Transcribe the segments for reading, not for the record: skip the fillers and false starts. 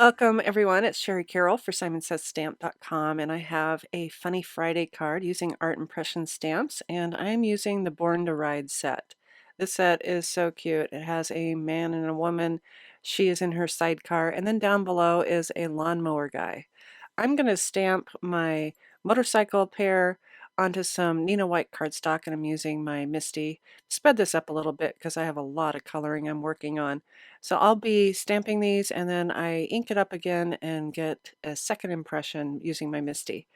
Welcome everyone, it's Shari Carroll for SimonsSaysStamp.com, and I have a Funny Friday card using art impression stamps, and I'm using the Born to Ride set. This set is so cute. It has a man and a woman. She is in her sidecar, and then down below is a lawnmower guy. I'm going to stamp my motorcycle pair onto some Neenah white cardstock, and I'm using my Misty. Sped this up a little bit because I have a lot of coloring I'm working on. So I'll be stamping these and then I ink it up again and get a second impression using my Misty.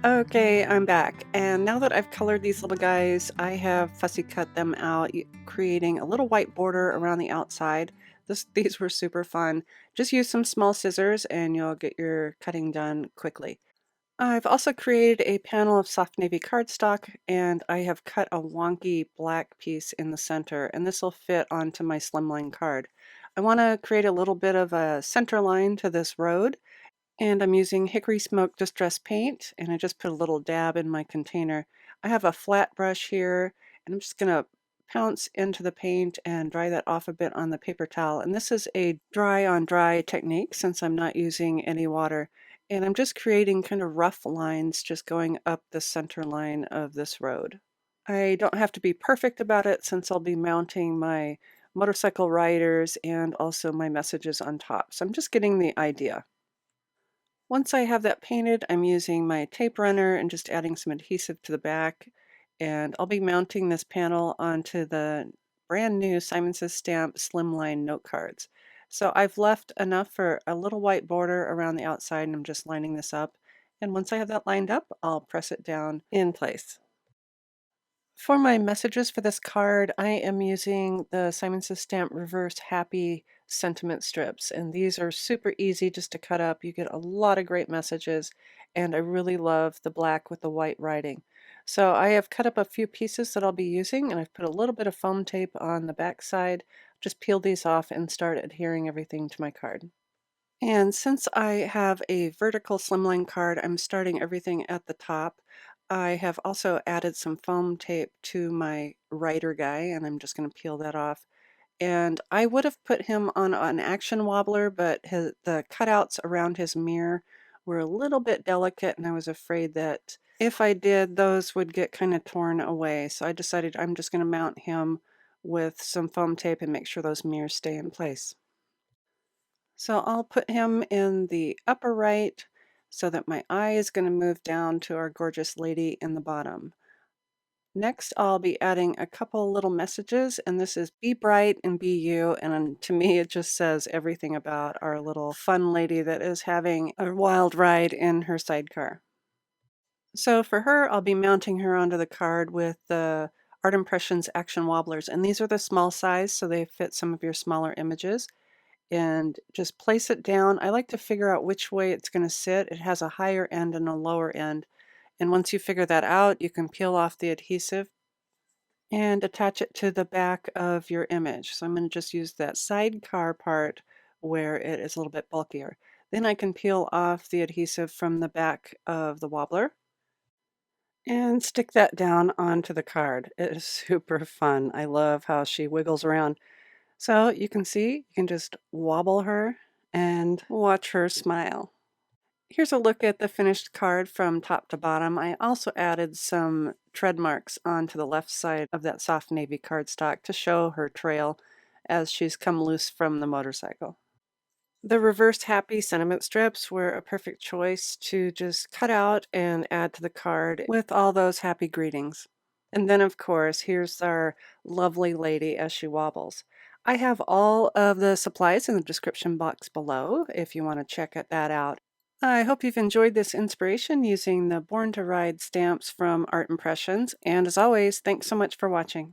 Okay, I'm back. And now that I've colored these little guys, I have fussy cut them out, creating a little white border around the outside. These were super fun. Just use some small scissors and you'll get your cutting done quickly. I've also created a panel of soft navy cardstock, and I have cut a wonky black piece in the center, and this will fit onto my slimline card. I want to create a little bit of a center line to this road, and I'm using Hickory Smoke Distress Paint, and I just put a little dab in my container. I have a flat brush here, and I'm just going to pounce into the paint and dry that off a bit on the paper towel. And this is a dry on dry technique since I'm not using any water. And I'm just creating kind of rough lines just going up the center line of this road. I don't have to be perfect about it since I'll be mounting my motorcycle riders and also my messages on top. So I'm just getting the idea. Once I have that painted, I'm using my tape runner and just adding some adhesive to the back. And I'll be mounting this panel onto the brand new Simon Says Stamp Slimline note cards. So I've left enough for a little white border around the outside, and I'm just lining this up. And once I have that lined up, I'll press it down in place. For my messages for this card, I am using the Simon Says Stamp Reverse Happy sentiment strips, and these are super easy just to cut up. You get a lot of great messages, and I really love the black with the white writing. So I have cut up a few pieces that I'll be using, and I've put a little bit of foam tape on the back side. Just peel these off and start adhering everything to my card. And since I have a vertical slimline card, I'm starting everything at the top. I have also added some foam tape to my writer guy, and I'm just going to peel that off. And I would have put him on an action wobbler, but the cutouts around his mirror were a little bit delicate, and I was afraid that if I did, those would get kind of torn away. So I decided I'm just going to mount him with some foam tape and make sure those mirrors stay in place. So I'll put him in the upper right so that my eye is going to move down to our gorgeous lady in the bottom. Next, I'll be adding a couple little messages, and this is be bright and be you. And to me, it just says everything about our little fun lady that is having a wild ride in her sidecar. So for her, I'll be mounting her onto the card with the Art Impressions Action Wobblers. And these are the small size, so they fit some of your smaller images. And just place it down. I like to figure out which way it's going to sit. It has a higher end and a lower end. And once you figure that out, you can peel off the adhesive and attach it to the back of your image. So I'm going to just use that sidecar part where it is a little bit bulkier. Then I can peel off the adhesive from the back of the wobbler and stick that down onto the card. It is super fun. I love how she wiggles around. So you can see, you can just wobble her and watch her smile. Here's a look at the finished card from top to bottom. I also added some tread marks onto the left side of that soft navy cardstock to show her trail as she's come loose from the motorcycle. The reverse happy sentiment strips were a perfect choice to just cut out and add to the card with all those happy greetings. And then, of course, here's our lovely lady as she wobbles. I have all of the supplies in the description box below if you want to check that out. I hope you've enjoyed this inspiration using the Born to Ride stamps from Art Impressions, and as always, thanks so much for watching.